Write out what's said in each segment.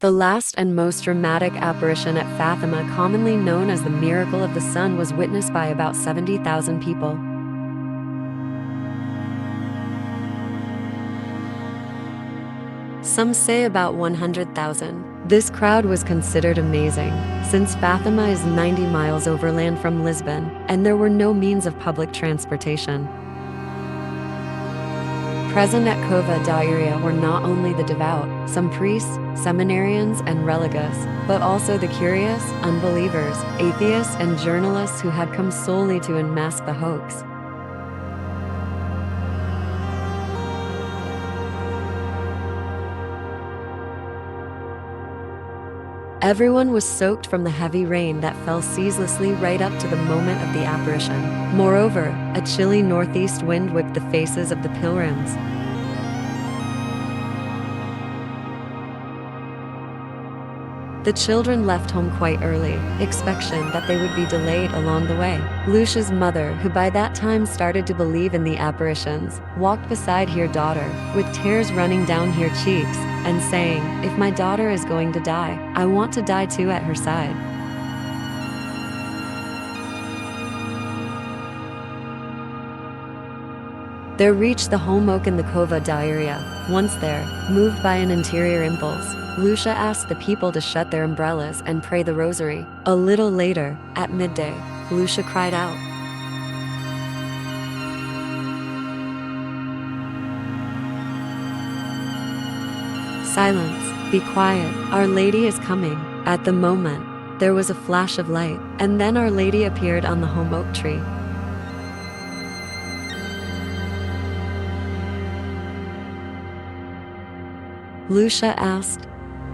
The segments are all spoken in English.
The last and most dramatic apparition at Fatima, commonly known as the Miracle of the Sun, was witnessed by about 70,000 people. Some say about 100,000. This crowd was considered amazing, since Fatima is 90 miles overland from Lisbon, and there were no means of public transportation. Present at Cova da Iria were not only the devout, some priests, seminarians, and religious, but also the curious, unbelievers, atheists, and journalists who had come solely to unmask the hoax. Everyone was soaked from the heavy rain that fell ceaselessly right up to the moment of the apparition. Moreover, a chilly northeast wind whipped the faces of the pilgrims. The children left home quite early, expecting that they would be delayed along the way. Lucia's mother, who by that time started to believe in the apparitions, walked beside her daughter, with tears running down her cheeks, and saying, "If my daughter is going to die, I want to die too," at her side. They reached the home oak in the Cova da Iria. Once there, moved by an interior impulse, Lucia asked the people to shut their umbrellas and pray the rosary. A little later, at midday, Lucia cried out, "Silence, be quiet, Our Lady is coming." At the moment, there was a flash of light, and then Our Lady appeared on the home oak tree. Lucia asked,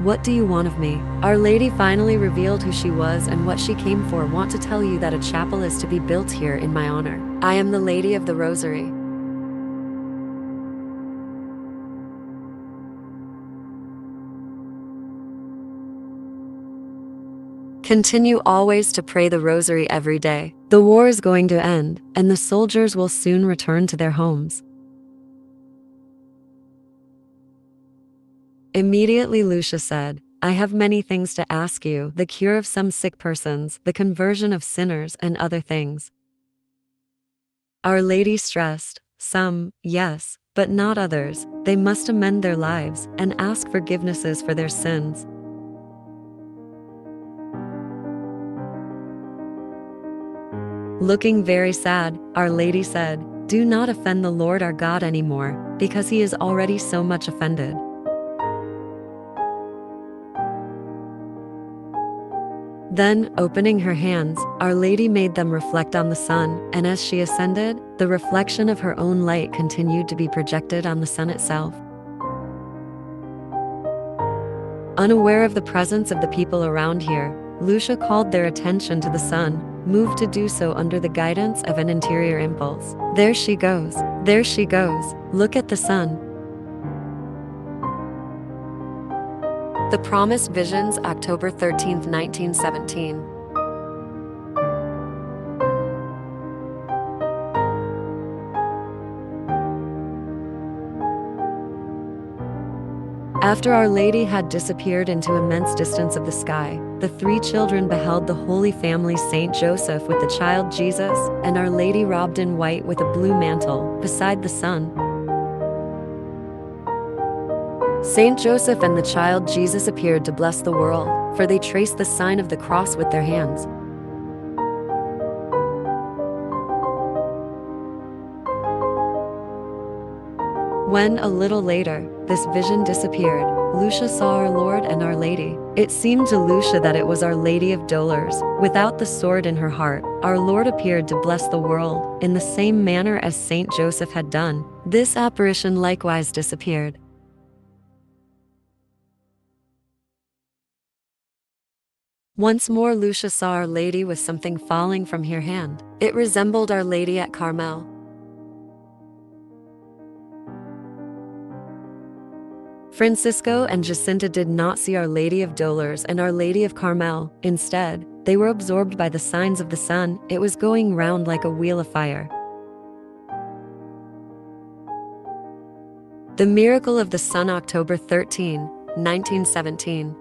"What do you want of me?" Our Lady finally revealed who she was and what she came for. "Want to tell you that a chapel is to be built here in my honor. I am the Lady of the Rosary." Continue always to pray the rosary every day. The war is going to end, and the soldiers will soon return to their homes. Immediately Lucia said, "I have many things to ask you, the cure of some sick persons, the conversion of sinners, and other things." Our Lady stressed, "Some, yes, but not others. They must amend their lives and ask forgivenesses for their sins." Looking very sad, Our Lady said, "Do not offend the Lord our God anymore, because he is already so much offended." Then, opening her hands, Our Lady made them reflect on the sun, and as she ascended, the reflection of her own light continued to be projected on the sun itself. Unaware of the presence of the people around here, Lucia called their attention to the sun, moved to do so under the guidance of an interior impulse. "There she goes. There she goes. Look at the sun." The Promised Visions, October 13, 1917. After Our Lady had disappeared into immense distance of the sky, the three children beheld the Holy Family, Saint Joseph with the child Jesus, and Our Lady robed in white with a blue mantle, beside the sun. Saint Joseph and the child Jesus appeared to bless the world, for they traced the sign of the cross with their hands. When, a little later, this vision disappeared, Lucia saw our Lord and Our Lady. It seemed to Lucia that it was Our Lady of Dolors, without the sword in her heart. Our Lord appeared to bless the world, in the same manner as Saint Joseph had done. This apparition likewise disappeared. Once more Lucia saw Our Lady with something falling from her hand. It resembled Our Lady at Carmel. Francisco and Jacinta did not see Our Lady of Dolors and Our Lady of Carmel. Instead, they were absorbed by the signs of the sun. It was going round like a wheel of fire. The Miracle of the Sun, October 13, 1917.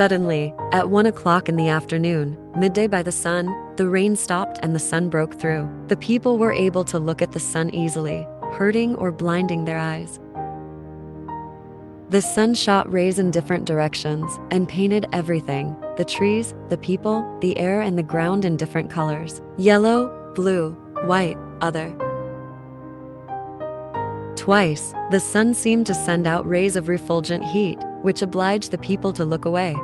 Suddenly, at 1 o'clock in the afternoon, midday by the sun, the rain stopped and the sun broke through. The people were able to look at the sun easily, hurting or blinding their eyes. The sun shot rays in different directions and painted everything: the trees, the people, the air, and the ground in different colors: yellow, blue, white, other. Twice, the sun seemed to send out rays of refulgent heat, which obliged the people to look away.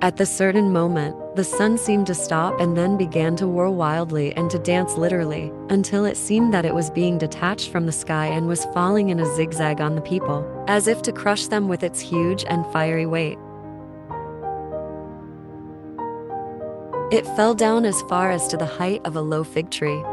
At the certain moment, the sun seemed to stop and then began to whirl wildly and to dance literally, until it seemed that it was being detached from the sky and was falling in a zigzag on the people, as if to crush them with its huge and fiery weight. It fell down as far as to the height of a low fig tree.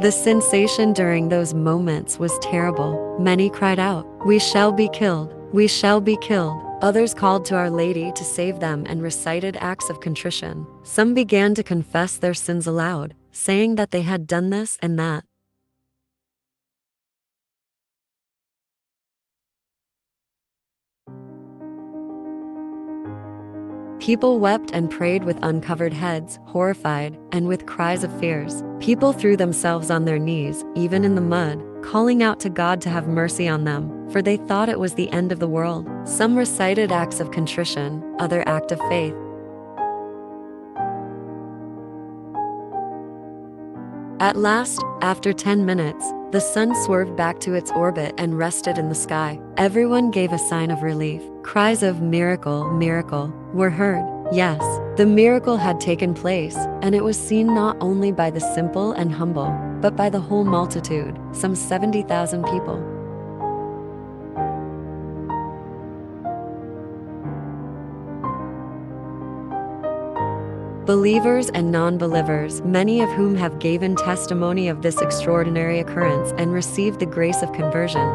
The sensation during those moments was terrible. Many cried out, "We shall be killed! We shall be killed!" Others called to Our Lady to save them and recited acts of contrition. Some began to confess their sins aloud, saying that they had done this and that. People wept and prayed with uncovered heads, horrified, and with cries of fears. People threw themselves on their knees, even in the mud, calling out to God to have mercy on them, for they thought it was the end of the world. Some recited acts of contrition, other act of faith. At last, after 10 minutes, the sun swerved back to its orbit and rested in the sky. Everyone gave a sign of relief. Cries of "Miracle, miracle" were heard. Yes, the miracle had taken place, and it was seen not only by the simple and humble, but by the whole multitude, some 70,000 people. Believers and non-believers, many of whom have given testimony of this extraordinary occurrence and received the grace of conversion.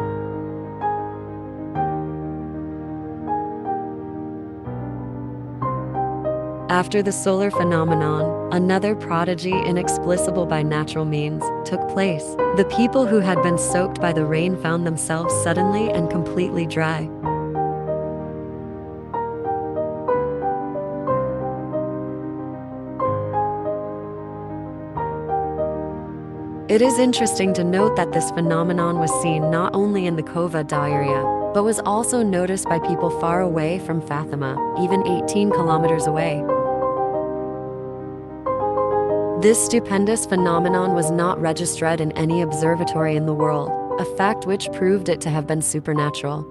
After the solar phenomenon, another prodigy inexplicable by natural means took place. The people who had been soaked by the rain found themselves suddenly and completely dry. It is interesting to note that this phenomenon was seen not only in the Cova area, but was also noticed by people far away from Fatima, even 18 kilometers away. This stupendous phenomenon was not registered in any observatory in the world, a fact which proved it to have been supernatural.